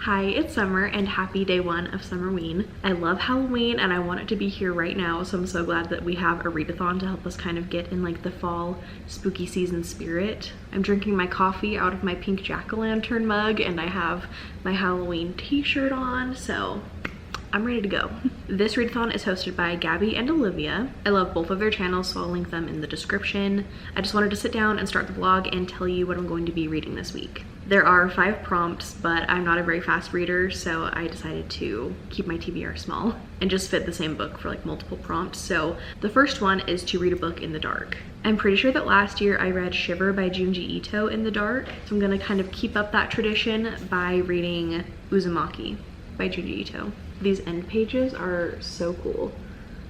Hi, it's Summer and happy day one of Summerween. I love Halloween and I want it to be here right now, so I'm so glad that we have a readathon to help us kind of get in like the fall spooky season spirit. I'm drinking my coffee out of my pink jack-o'-lantern mug and I have my Halloween t-shirt on, so I'm ready to go. This readathon is hosted by Gabby and Olivia. I love both of their channels, so I'll link them in the description. I just wanted to sit down and start the vlog and tell you what I'm going to be reading this week. There are 5 prompts, but I'm not a very fast reader, so I decided to keep my TBR small and just fit the same book for like multiple prompts. So the first one is to read a book in the dark. I'm pretty sure that last year I read Shiver by Junji Ito in the dark, so I'm gonna kind of keep up that tradition by reading Uzumaki by Junji Ito. These end pages are so cool.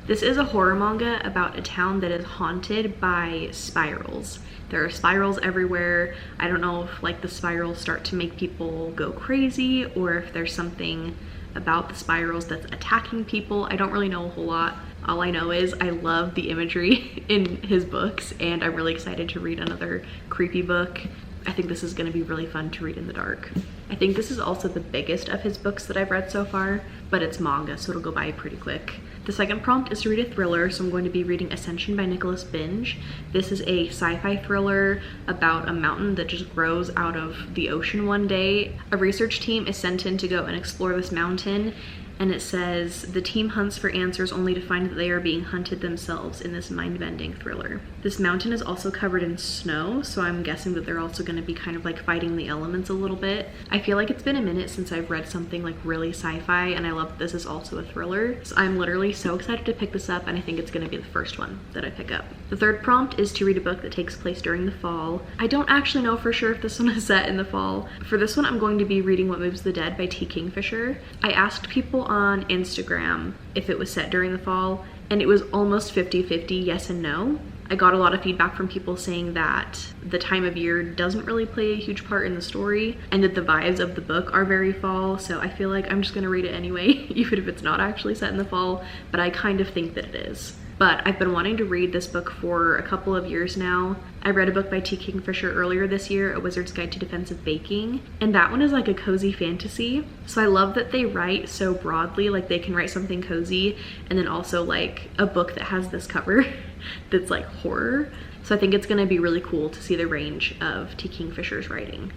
This is a horror manga about a town that is haunted by spirals. There are spirals everywhere. I don't know if like the spirals start to make people go crazy or if there's something about the spirals that's attacking people. I don't really know a whole lot. All I know is I love the imagery in his books and I'm really excited to read another creepy book. I think this is going to be really fun to read in the dark. I think this is also the biggest of his books that I've read so far, but it's manga, so it'll go by pretty quick. The second prompt is to read a thriller, so I'm going to be reading Ascension by Nicholas Binge. This is a sci-fi thriller about a mountain that just grows out of the ocean one day. A research team is sent in to go and explore this mountain, and it says the team hunts for answers only to find that they are being hunted themselves in this mind-bending thriller. This mountain is also covered in snow, so I'm guessing that they're also going to be kind of like fighting the elements a little bit. I feel like it's been a minute since I've read something like really sci-fi, and I love that this is also a thriller. So I'm literally so excited to pick this up, and I think it's going to be the first one that I pick up. The third prompt is to read a book that takes place during the fall. I don't actually know for sure if this one is set in the fall. For this one, I'm going to be reading What Moves the Dead by T. Kingfisher. I asked people on Instagram if it was set during the fall, and it was almost 50-50 yes and no. I got a lot of feedback from people saying that the time of year doesn't really play a huge part in the story and that the vibes of the book are very fall, so I feel like I'm just gonna read it anyway, even if it's not actually set in the fall, but I kind of think that it is. But I've been wanting to read this book for a couple of years now. I read a book by T. Kingfisher earlier this year, A Wizard's Guide to Defensive Baking, and that one is like a cozy fantasy. So I love that they write so broadly, like they can write something cozy and then also like a book that has this cover that's like horror. So I think it's gonna be really cool to see the range of T. Kingfisher's writing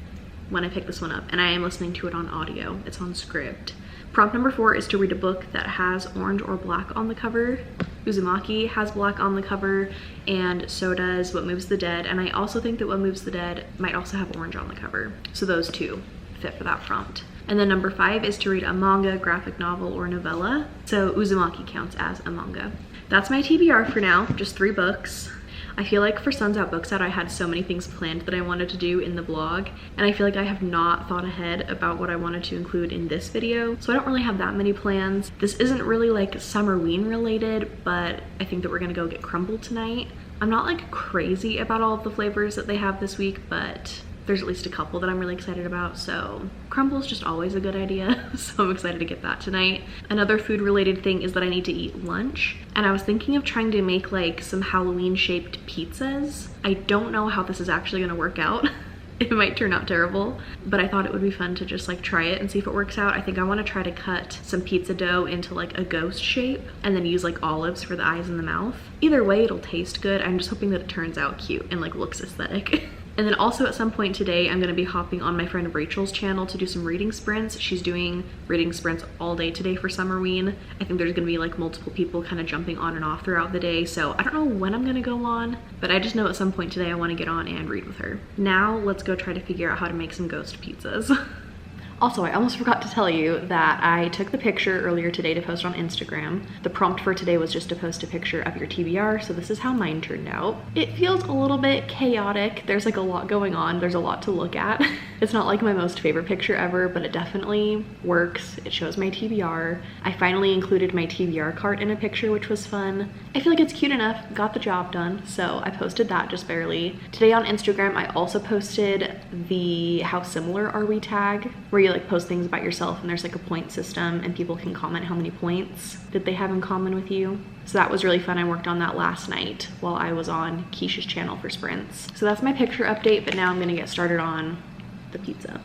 when I pick this one up, and I am listening to it on audio. It's on Script. Prompt number 4 is to read a book that has orange or black on the cover. Uzumaki has black on the cover, and so does What Moves the Dead, and I also think that What Moves the Dead might also have orange on the cover. So those two fit for that prompt. And then number 5 is to read a manga, graphic novel, or novella. So Uzumaki counts as a manga. That's my TBR for now, just 3 books. I feel like for Suns Out Books Out, I had so many things planned that I wanted to do in the vlog, and I feel like I have not thought ahead about what I wanted to include in this video, so I don't really have that many plans. This isn't really like Summerween related, but I think that we're gonna go get Crumbl tonight. I'm not like crazy about all of the flavors that they have this week, but there's at least a couple that I'm really excited about, so Crumbl is just always a good idea, so I'm excited to get that tonight. Another food related thing is that I need to eat lunch, and I was thinking of trying to make like some Halloween shaped pizzas. I don't know how this is actually gonna work out. It might turn out terrible, but I thought it would be fun to just like try it and see if it works out. I think I want to try to cut some pizza dough into like a ghost shape and then use like olives for the eyes and the mouth. Either way, it'll taste good. I'm just hoping that it turns out cute and like looks aesthetic. And then also at some point today, I'm gonna be hopping on my friend Rachel's channel to do some reading sprints. She's doing reading sprints all day today for Summerween. I think there's gonna be like multiple people kind of jumping on and off throughout the day. So I don't know when I'm gonna go on, but I just know at some point today I wanna get on and read with her. Now let's go try to figure out how to make some ghost pizzas. Also, I almost forgot to tell you that I took the picture earlier today to post on Instagram. The prompt for today was just to post a picture of your TBR, so this is how mine turned out. It feels a little bit chaotic. There's like a lot going on. There's a lot to look at. It's not like my most favorite picture ever, but it definitely works. It shows my TBR. I finally included my TBR cart in a picture, which was fun. I feel like it's cute enough, got the job done, so I posted that just barely. Today on Instagram, I also posted the how similar are we tag, where you like post things about yourself and there's like a point system and people can comment how many points that they have in common with you. So that was really fun. I worked on that last night while I was on Keisha's channel for sprints. So that's my picture update, but now I'm gonna get started on the pizza.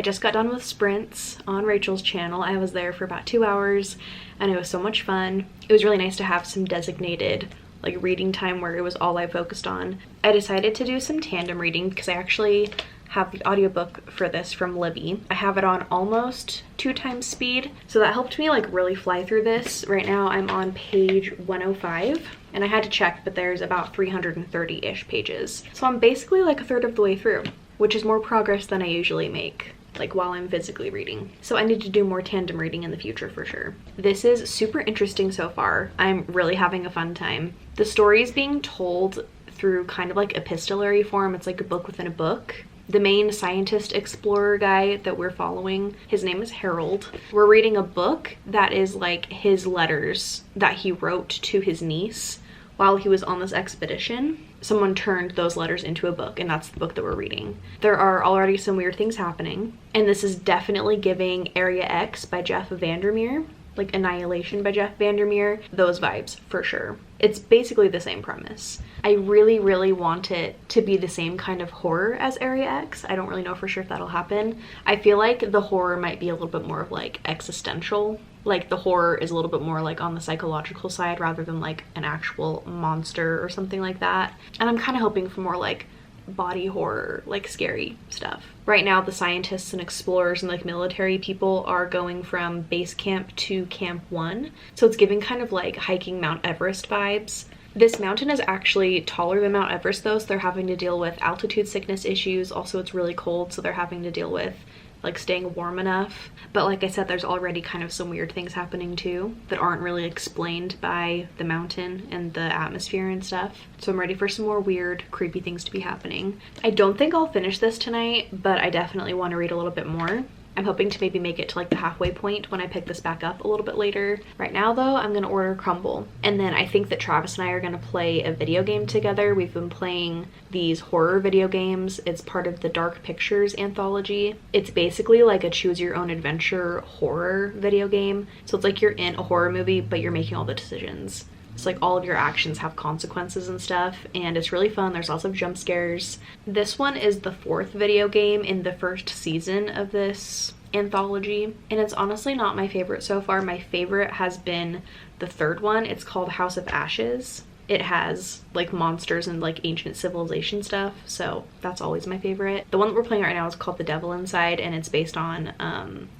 I just got done with sprints on Rachel's channel. I was there for about 2 hours and it was so much fun. It was really nice to have some designated like reading time where it was all I focused on. I decided to do some tandem reading because I actually have the audiobook for this from Libby. I have it on almost 2 times speed, so that helped me like really fly through this. Right now I'm on page 105 and I had to check, but there's about 330-ish pages. So I'm basically like a third of the way through, which is more progress than I usually make, like while I'm physically reading. So I need to do more tandem reading in the future for sure. This is super interesting so far. I'm really having a fun time. The story is being told through kind of like epistolary form. It's like a book within a book. The main scientist explorer guy that we're following, his name is Harold. We're reading a book that is like his letters that he wrote to his niece while he was on this expedition. Someone turned those letters into a book, and that's the book that we're reading. There are already some weird things happening, and this is definitely giving Area X by Jeff Vandermeer, like Annihilation by Jeff Vandermeer, those vibes for sure. It's basically the same premise. I really want it to be the same kind of horror as Area X. I don't really know for sure if that'll happen. I feel like the horror might be a little bit more of like existential. Like the horror is a little bit more like on the psychological side rather than like an actual monster or something like that. And I'm kind of hoping for more like body horror, like scary stuff. Right now the scientists and explorers and like military people are going from base camp to Camp 1. So it's giving kind of like hiking Mount Everest vibes. This mountain is actually taller than Mount Everest though, so they're having to deal with altitude sickness issues. Also it's really cold, so they're having to deal with like staying warm enough. But like I said, there's already kind of some weird things happening too that aren't really explained by the mountain and the atmosphere and stuff. So I'm ready for some more weird, creepy things to be happening. I don't think I'll finish this tonight, but I definitely want to read a little bit more. I'm hoping to maybe make it to like the halfway point when I pick this back up a little bit later. Right now though, I'm gonna order Crumbl. And then I think that Travis and I are gonna play a video game together. We've been playing these horror video games. It's part of the Dark Pictures anthology. It's basically like a choose your own adventure horror video game. So it's like you're in a horror movie, but you're making all the decisions. It's like all of your actions have consequences and stuff, and it's really fun. There's lots of jump scares. This one is the 4th video game in the 1st season of this anthology, and it's honestly not my favorite so far. My favorite has been the 3rd one. It's called House of Ashes. It has like monsters and like ancient civilization stuff, so that's always my favorite. The one that we're playing right now is called The Devil Inside, and it's based on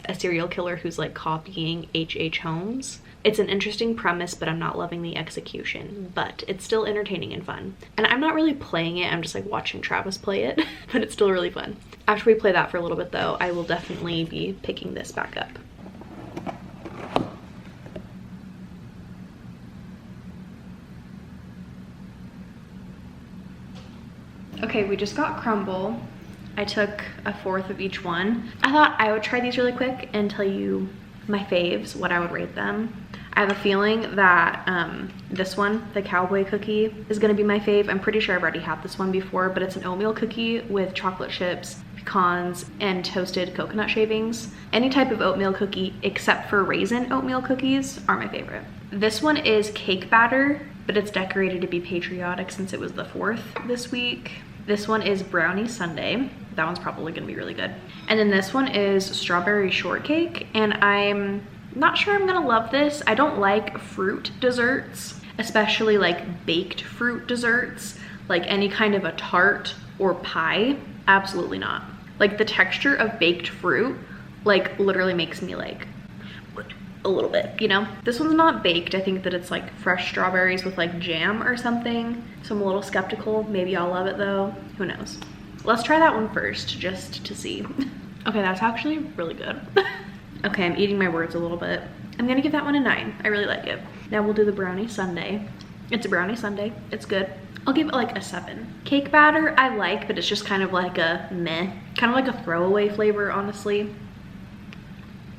a serial killer who's like copying H.H. Holmes. It's an interesting premise, but I'm not loving the execution, but it's still entertaining and fun. And I'm not really playing it, I'm just like watching Travis play it, but it's still really fun. After we play that for a little bit though, I will definitely be picking this back up. Okay, we just got Crumbl. I took a fourth of each one. I thought I would try these really quick and tell you my faves, what I would rate them. I have a feeling that this one, the cowboy cookie, is gonna be my fave. I'm pretty sure I've already had this one before, but it's an oatmeal cookie with chocolate chips, pecans, and toasted coconut shavings. Any type of oatmeal cookie except for raisin oatmeal cookies are my favorite. This one is cake batter, but it's decorated to be patriotic since it was the 4th this week. This one is brownie sundae. That one's probably gonna be really good. And then this one is strawberry shortcake, and I'm not sure I'm gonna love this. I don't like fruit desserts, especially like baked fruit desserts, like any kind of a tart or pie. Absolutely not. Like the texture of baked fruit, like literally makes me like a little bit, you know? This one's not baked. I think that it's like fresh strawberries with like jam or something. So I'm a little skeptical. Maybe I'll love it though. Who knows? Let's try that one first just to see. Okay, that's actually really good. Okay, I'm eating my words a little bit. I'm gonna give that one a 9. I really like it. Now we'll do the brownie sundae. It's a brownie sundae. It's good. I'll give it like a 7. Cake batter I like, but it's just kind of like a meh. Kind of like a throwaway flavor, honestly.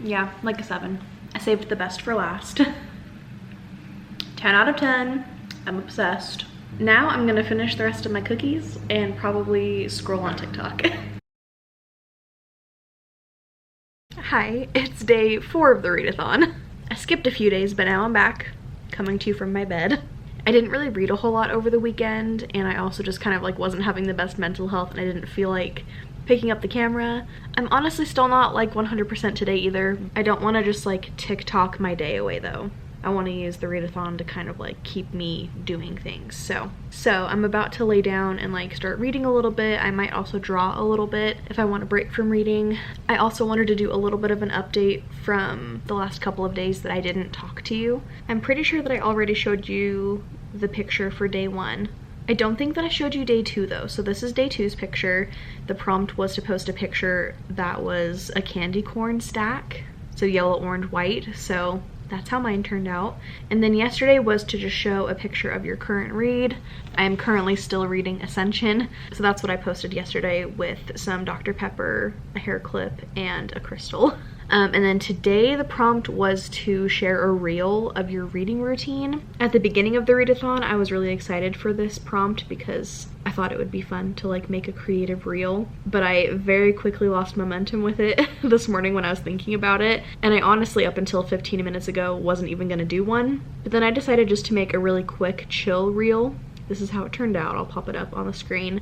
Yeah, like a 7. I saved the best for last. 10 out of 10. I'm obsessed. Now I'm gonna finish the rest of my cookies and probably scroll on TikTok. Hi, it's day 4 of the readathon. I skipped a few days, but now I'm back, coming to you from my bed. I didn't really read a whole lot over the weekend, and I also just kind of like wasn't having the best mental health, and I didn't feel like picking up the camera. I'm honestly still not like 100% today either. I don't want to just like TikTok my day away though. I want to use the readathon to kind of like keep me doing things. So I'm about to lay down and like start reading a little bit. I might also draw a little bit if I want a break from reading. I also wanted to do a little bit of an update from the last couple of days that I didn't talk to you. I'm pretty sure that I already showed you the picture for day 1. I don't think that I showed you day 2 though. So this is day 2's picture. The prompt was to post a picture that was a candy corn stack. So yellow, orange, white. So that's how mine turned out. And then yesterday was to just show a picture of your current read. I am currently still reading Ascension. So that's what I posted yesterday with some Dr. Pepper, a hair clip, and a crystal. And then today the prompt was to share a reel of your reading routine. At the beginning of the readathon, I was really excited for this prompt because I thought it would be fun to like make a creative reel, but I very quickly lost momentum with it this morning when I was thinking about it. And I honestly, up until 15 minutes ago, wasn't even gonna do one. But then I decided just to make a really quick chill reel. This is how it turned out. I'll pop it up on the screen.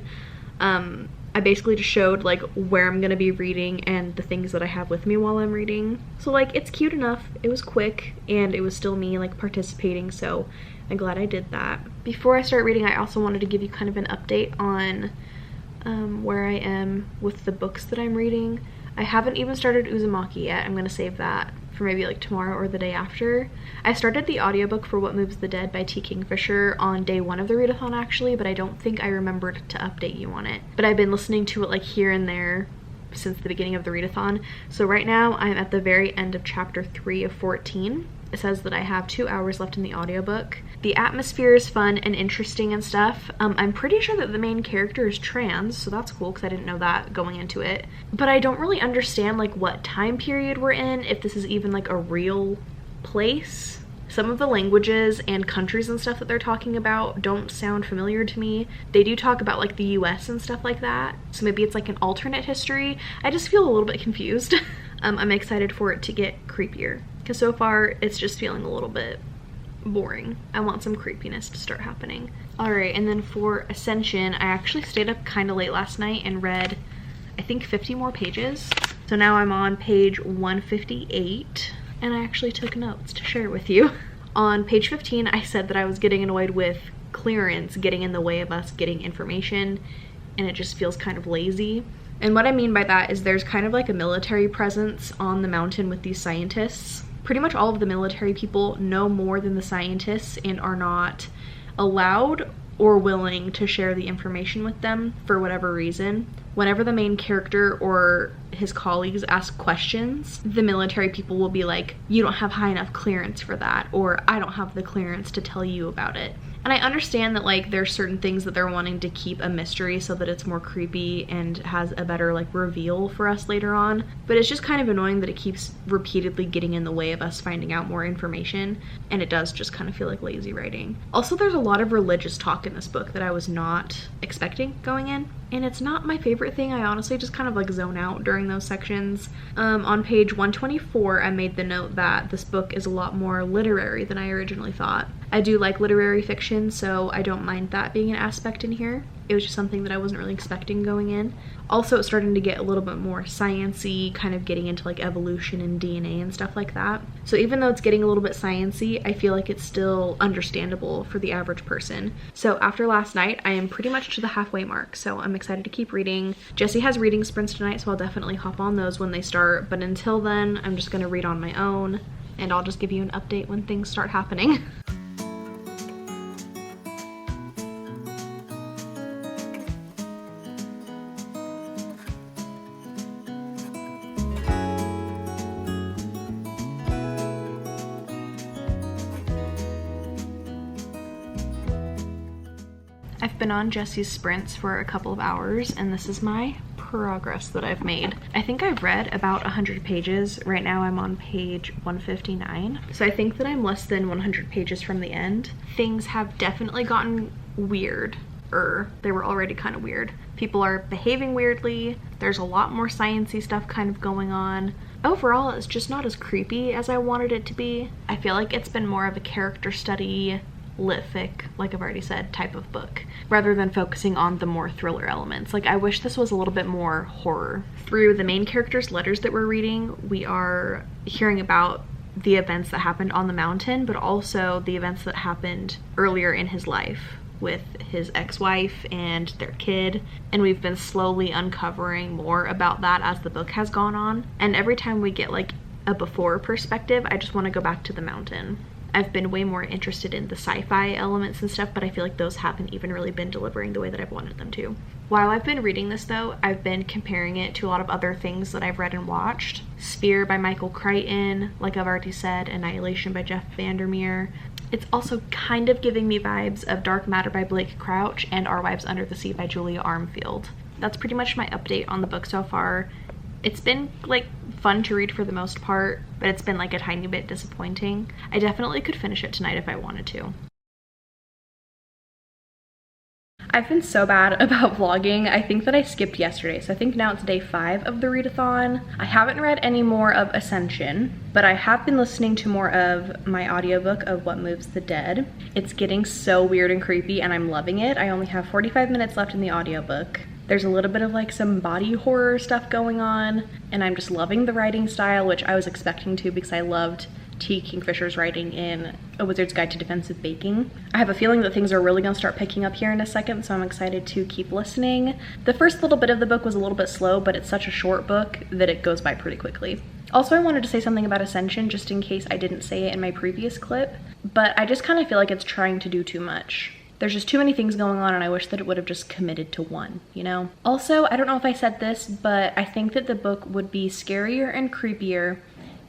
I basically just showed like where I'm gonna be reading and the things that I have with me while I'm reading. So like it's cute enough, it was quick, and it was still me like participating, so I'm glad I did that. Before I start reading, I also wanted to give you kind of an update on where I am with the books that I'm reading. I haven't even started Uzumaki yet. I'm gonna save that for maybe like tomorrow or the day after. I started the audiobook for What Moves the Dead by T. Kingfisher on day 1 of the readathon actually, but I don't think I remembered to update you on it. But I've been listening to it like here and there since the beginning of the readathon. So right now I'm at the very end of chapter 3 of 14. It says that I have 2 hours left in the audiobook. The atmosphere is fun and interesting and stuff. I'm pretty sure that the main character is trans, so that's cool because I didn't know that going into it. But I don't really understand like what time period we're in, if this is even like a real place. Some of the languages and countries and stuff that they're talking about don't sound familiar to me. They do talk about like the US and stuff like that, so maybe it's like an alternate history. I just feel a little bit confused. I'm excited for it to get creepier, because so far it's just feeling a little bit boring. I want some creepiness to start happening. Alright, and then for Ascension, I actually stayed up kind of late last night and read, I think 50 more pages. So now I'm on page 158, and I actually took notes to share with you. On page 15, I said that I was getting annoyed with clearance getting in the way of us getting information, and it just feels kind of lazy. And what I mean by that is there's kind of like a military presence on the mountain with these scientists. Pretty much all of the military people know more than the scientists and are not allowed or willing to share the information with them for whatever reason. Whenever the main character or his colleagues ask questions, the military people will be like, you don't have high enough clearance for that, or I don't have the clearance to tell you about it. And I understand that like there's certain things that they're wanting to keep a mystery so that it's more creepy and has a better like reveal for us later on, but it's just kind of annoying that it keeps repeatedly getting in the way of us finding out more information, and it does just kind of feel like lazy writing. Also, there's a lot of religious talk in this book that I was not expecting going in, and it's not my favorite thing. I honestly just kind of like zone out during those sections. On page 124, I made the note that this book is a lot more literary than I originally thought. I do like literary fiction, so I don't mind that being an aspect in here. It was just something that I wasn't really expecting going in. Also, it's starting to get a little bit more science-y, kind of getting into like evolution and DNA and stuff like that. So even though it's getting a little bit science-y, I feel like it's still understandable for the average person. So after last night, I am pretty much to the halfway mark, so I'm excited to keep reading. Jessie has reading sprints tonight, so I'll definitely hop on those when they start, but until then, I'm just gonna read on my own, and I'll just give you an update when things start happening. I've been on Jessie's sprints for a couple of hours, and this is my progress that I've made. I think I've read about 100 pages. Right now I'm on page 159. So I think that I'm less than 100 pages from the end. Things have definitely gotten weird. They were already kind of weird. People are behaving weirdly. There's a lot more sciencey stuff kind of going on. Overall, it's just not as creepy as I wanted it to be. I feel like it's been more of a character study, lit fic, like I've already said, type of book, rather than focusing on the more thriller elements. Like, I wish this was a little bit more horror. Through the main character's letters that we're reading, we are hearing about the events that happened on the mountain, but also the events that happened earlier in his life with his ex-wife and their kid, and we've been slowly uncovering more about that as the book has gone on. And every time we get like a before perspective, I just want to go back to the mountain. I've been way more interested in the sci-fi elements and stuff, but I feel like those haven't even really been delivering the way that I've wanted them to. While I've been reading this though, I've been comparing it to a lot of other things that I've read and watched. Sphere by Michael Crichton, like I've already said, Annihilation by Jeff Vandermeer. It's also kind of giving me vibes of Dark Matter by Blake Crouch and Our Wives Under the Sea by Julia Armfield. That's pretty much my update on the book so far. It's been like fun to read for the most part, but it's been like a tiny bit disappointing. I definitely could finish it tonight if I wanted to. I've been so bad about vlogging. I think that I skipped yesterday, so I think now it's day 5 of the readathon. I haven't read any more of Ascension, but I have been listening to more of my audiobook of What Moves the Dead. It's getting so weird and creepy, and I'm loving it. I only have 45 minutes left in the audiobook. There's a little bit of like some body horror stuff going on, and I'm just loving the writing style, which I was expecting to because I loved T. Kingfisher's writing in A Wizard's Guide to Defensive Baking. I have a feeling that things are really gonna start picking up here in a second, so I'm excited to keep listening. The first little bit of the book was a little bit slow, but it's such a short book that it goes by pretty quickly. Also, I wanted to say something about Ascension just in case I didn't say it in my previous clip, but I just kind of feel like it's trying to do too much. There's just too many things going on, and I wish that it would have just committed to one, you know? Also, I don't know if I said this, but I think that the book would be scarier and creepier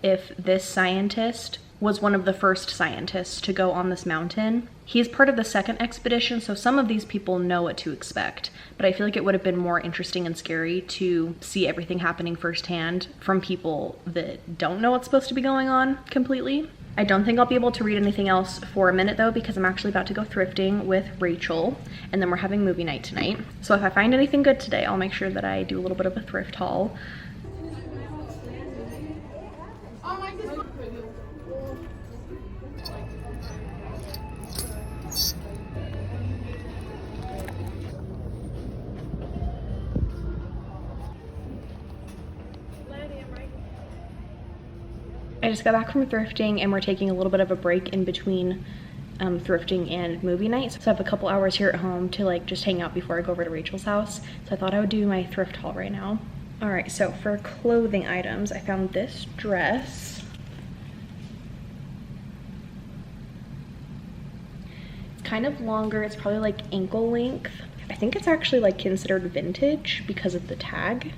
if this scientist was one of the first scientists to go on this mountain. He's part of the second expedition, so some of these people know what to expect, but I feel like it would have been more interesting and scary to see everything happening firsthand from people that don't know what's supposed to be going on completely. I don't think I'll be able to read anything else for a minute though, because I'm actually about to go thrifting with Rachel, and then we're having movie night tonight. So if I find anything good today, I'll make sure that I do a little bit of a thrift haul. I just got back from thrifting, and we're taking a little bit of a break in between thrifting and movie night. So I have a couple hours here at home to like just hang out before I go over to Rachel's house. So I thought I would do my thrift haul right now. All right, so for clothing items, I found this dress. It's kind of longer, it's probably like ankle length. I think it's actually like considered vintage because of the tag.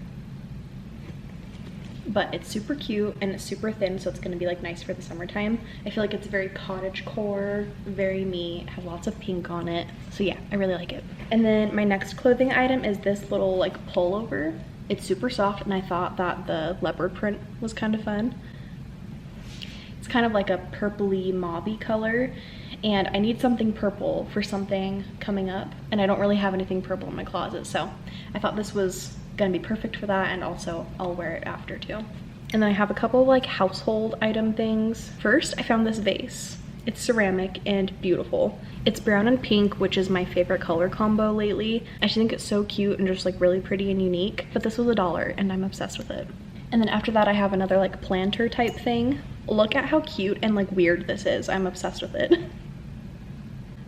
but it's super cute and it's super thin, so it's gonna be like nice for the summertime. I feel like it's very cottagecore, very me. It has lots of pink on it. So yeah, I really like it. And then my next clothing item is this little like pullover. It's super soft, and I thought that the leopard print was kind of fun. It's kind of like a purpley mauvey color, and I need something purple for something coming up, and I don't really have anything purple in my closet, so I thought this was gonna be perfect for that, and also I'll wear it after too. And then I have a couple of like household item things. First, I found this vase. It's ceramic and beautiful. It's brown and pink, which is my favorite color combo lately. I just think it's so cute and just like really pretty and unique, but this was $1 and I'm obsessed with it. And then after that, I have another like planter type thing. Look at how cute and like weird this is. I'm obsessed with it.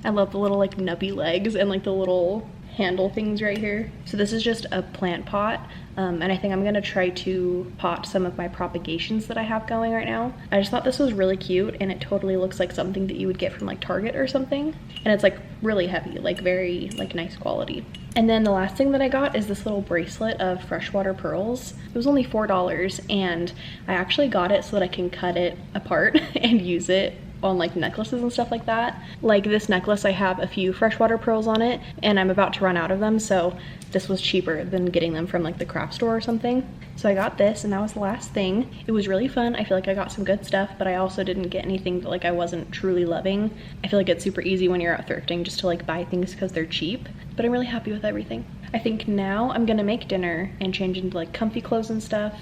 I love the little like nubby legs and like the little handle things right here. So this is just a plant pot, and I think I'm gonna try to pot some of my propagations that I have going right now. I just thought this was really cute, and it totally looks like something that you would get from like Target or something, and it's like really heavy, like very like nice quality. And then the last thing that I got is this little bracelet of freshwater pearls. It was only $4, and I actually got it so that I can cut it apart and use it on like necklaces and stuff like that. Like this necklace, I have a few freshwater pearls on it, and I'm about to run out of them, so this was cheaper than getting them from like the craft store or something. So I got this, and that was the last thing. It was really fun. I feel like I got some good stuff, but I also didn't get anything that like I wasn't truly loving. I feel like it's super easy when you're out thrifting just to like buy things because they're cheap, but I'm really happy with everything. I think now I'm gonna make dinner and change into like comfy clothes and stuff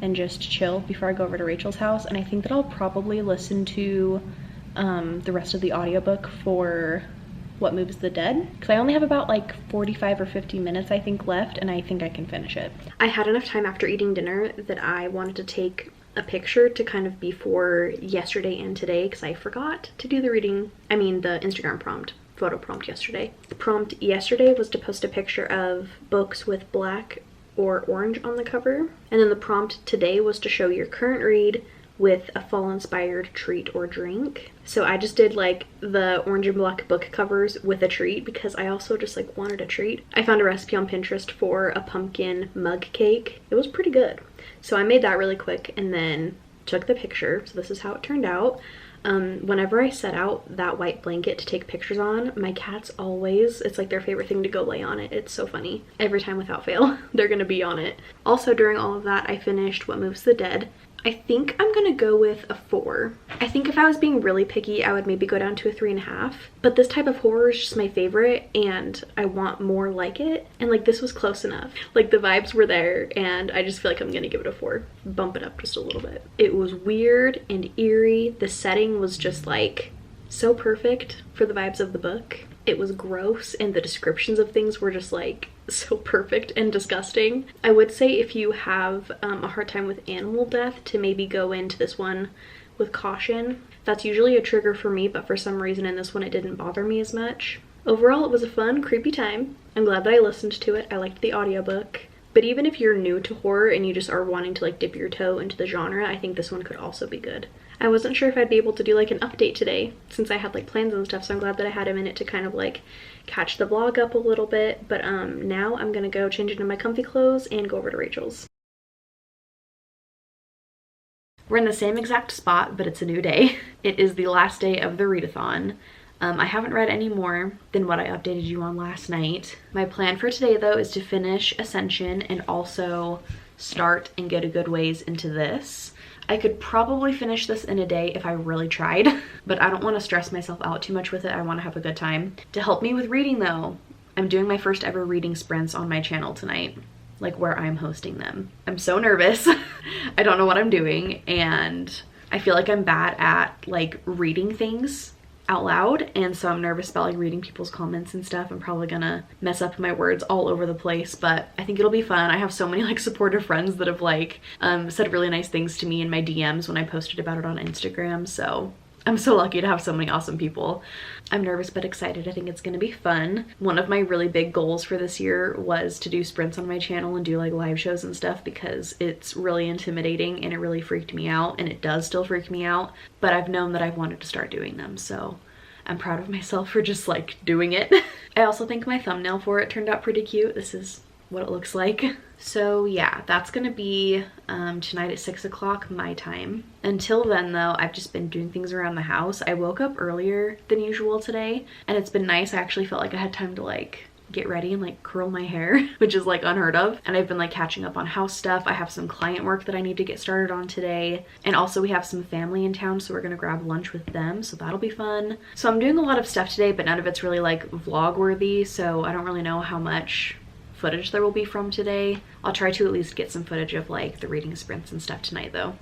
and just chill before I go over to Rachel's house. And I think that I'll probably listen to the rest of the audiobook for What Moves the Dead, because I only have about like 45 or 50 minutes I think left, and I think I can finish it. I had enough time after eating dinner that I wanted to take a picture to kind of be for yesterday and today, because I forgot to do the the Instagram prompt, photo prompt yesterday. The prompt yesterday was to post a picture of books with black or orange on the cover, and then the prompt today was to show your current read with a fall inspired treat or drink. So I just did like the orange and black book covers with a treat, because I also just like wanted a treat. I found a recipe on Pinterest for a pumpkin mug cake. It was pretty good. So I made that really quick and then took the picture. So this is how it turned out. Whenever I set out that white blanket to take pictures on, my cats always, it's like their favorite thing to go lay on it. It's so funny. Every time without fail, they're gonna be on it. Also, during all of that, I finished What Moves the Dead. I think I'm gonna go with a 4. I think if I was being really picky, I would maybe go down to a 3.5. But this type of horror is just my favorite, and I want more like it. And like this was close enough. Like the vibes were there, and I just feel like I'm gonna give it a 4. Bump it up just a little bit. It was weird and eerie. The setting was just like so perfect for the vibes of the book. It was gross, and the descriptions of things were just like so perfect and disgusting. I would say if you have a hard time with animal death, to maybe go into this one with caution. That's usually a trigger for me, but for some reason in this one it didn't bother me as much. Overall, it was a fun, creepy time. I'm glad that I listened to it. I liked the audiobook. But even if you're new to horror and you just are wanting to like dip your toe into the genre, I think this one could also be good. I wasn't sure if I'd be able to do like an update today since I had like plans and stuff, so I'm glad that I had a minute to kind of like catch the vlog up a little bit. But now I'm gonna go change into my comfy clothes and go over to Rachel's. We're in the same exact spot, but it's a new day. It is the last day of the readathon. I haven't read any more than what I updated you on last night. My plan for today though is to finish Ascension and also start and get a good ways into this. I could probably finish this in a day if I really tried, but I don't want to stress myself out too much with it. I want to have a good time. To help me with reading though, I'm doing my first ever reading sprints on my channel tonight, like where I'm hosting them. I'm so nervous. I don't know what I'm doing, and I feel like I'm bad at like reading things out loud, and so I'm nervous about like reading people's comments and stuff. I'm probably gonna mess up my words all over the place, but I think it'll be fun. I have so many like supportive friends that have like said really nice things to me in my DMs when I posted about it on Instagram, so I'm so lucky to have so many awesome people. I'm nervous but excited. I think it's gonna be fun. One of my really big goals for this year was to do sprints on my channel and do like live shows and stuff, because it's really intimidating and it really freaked me out, and it does still freak me out, but I've known that I've wanted to start doing them, so I'm proud of myself for just like doing it. I also think my thumbnail for it turned out pretty cute. This is what it looks like. So yeah, that's gonna be tonight at 6 o'clock my time. Until then though, I've just been doing things around the house. I woke up earlier than usual today, and it's been nice. I actually felt like I had time to like get ready and like curl my hair, which is like unheard of. And I've been like catching up on house stuff. I have some client work that I need to get started on today. And also we have some family in town, so we're gonna grab lunch with them, so that'll be fun. So I'm doing a lot of stuff today, but none of it's really like vlog worthy, so I don't really know how much footage there will be from today. I'll try to at least get some footage of like the reading sprints and stuff tonight though.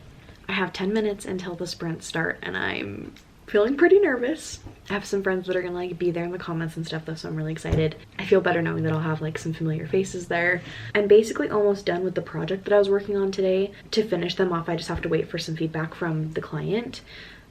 I have 10 minutes until the sprints start and I'm feeling pretty nervous. I have some friends that are gonna like be there in the comments and stuff though, so I'm really excited. I feel better knowing that I'll have like some familiar faces there. I'm basically almost done with the project that I was working on today. To finish them off, I just have to wait for some feedback from the client,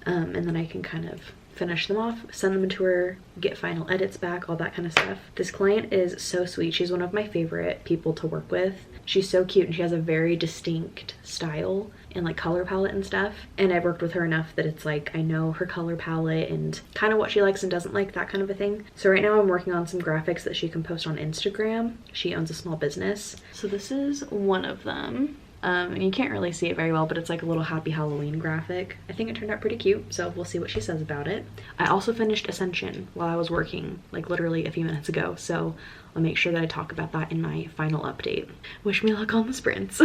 and then I can kind of finish them off, send them to her, get final edits back, all that kind of stuff. This client is so sweet. She's one of my favorite people to work with. She's so cute and she has a very distinct style and like color palette and stuff. And I've worked with her enough that it's like I know her color palette and kind of what she likes and doesn't like, that kind of a thing. So right now I'm working on some graphics that she can post on Instagram. She owns a small business. So this is one of them. And you can't really see it very well, but it's like a little happy Halloween graphic. I think it turned out pretty cute, so we'll see what she says about it. I also finished Ascension while I was working, like literally a few minutes ago, so I'll make sure that I talk about that in my final update. Wish me luck on the sprints.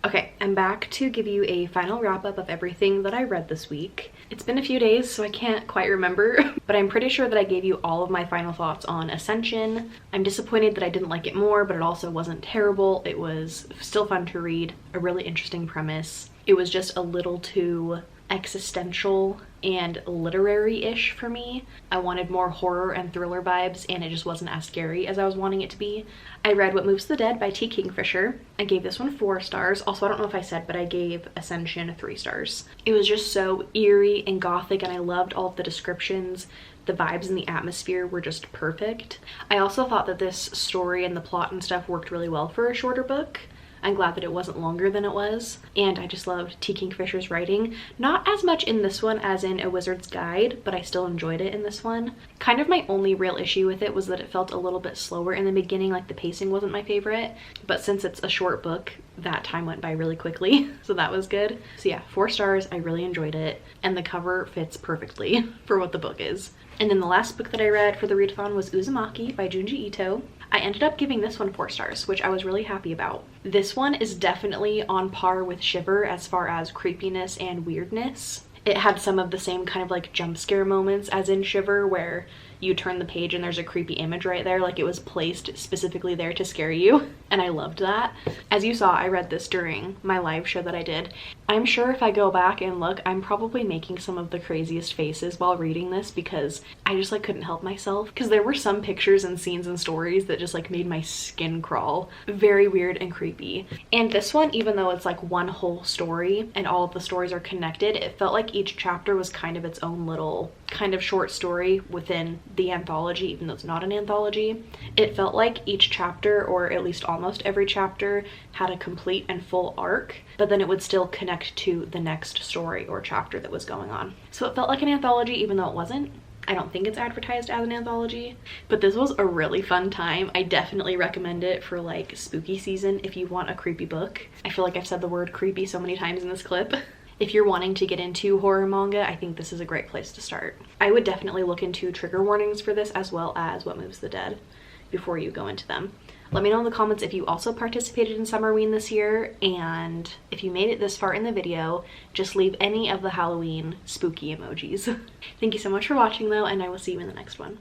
Okay, I'm back to give you a final wrap up of everything that I read this week. It's been a few days, so I can't quite remember, but I'm pretty sure that I gave you all of my final thoughts on Ascension. I'm disappointed that I didn't like it more, but it also wasn't terrible. It was still fun to read, a really interesting premise. It was just a little too existential and literary-ish for me. I wanted more horror and thriller vibes, and it just wasn't as scary as I was wanting it to be. I read What Moves the Dead by T. Kingfisher. I gave this one 4 stars. Also, I don't know if I said, but I gave Ascension 3 stars. It was just so eerie and gothic, and I loved all of the descriptions. The vibes and the atmosphere were just perfect. I also thought that this story and the plot and stuff worked really well for a shorter book. I'm glad that it wasn't longer than it was, and I just loved T. Kingfisher's writing. Not as much in this one as in A Wizard's Guide, but I still enjoyed it in this one. Kind of my only real issue with it was that it felt a little bit slower in the beginning, like the pacing wasn't my favorite, but since it's a short book, that time went by really quickly, so that was good. So yeah, 4 stars, I really enjoyed it, and the cover fits perfectly for what the book is. And then the last book that I read for the readathon was Uzumaki by Junji Ito. I ended up giving this one 4 stars, which I was really happy about. This one is definitely on par with Shiver as far as creepiness and weirdness. It had some of the same kind of like jump scare moments as in Shiver, where you turn the page and there's a creepy image right there, like it was placed specifically there to scare you, and I loved that. As you saw, I read this during my live show that I did. I'm sure if I go back and look, I'm probably making some of the craziest faces while reading this because I just like couldn't help myself, because there were some pictures and scenes and stories that just like made my skin crawl. Very weird and creepy. And this one, even though it's like one whole story and all of the stories are connected, it felt like each chapter was kind of its own little kind of short story within the anthology, even though it's not an anthology. It felt like each chapter, or at least almost every chapter, had a complete and full arc, but then it would still connect to the next story or chapter that was going on. So it felt like an anthology even though it wasn't. I don't think it's advertised as an anthology, but this was a really fun time. I definitely recommend it for like spooky season if you want a creepy book. I feel like I've said the word creepy so many times in this clip. If you're wanting to get into horror manga, I think this is a great place to start. I would definitely look into trigger warnings for this as well as What Moves the Dead before you go into them. Let me know in the comments if you also participated in Summerween this year, and if you made it this far in the video, just leave any of the Halloween spooky emojis. Thank you so much for watching though, and I will see you in the next one.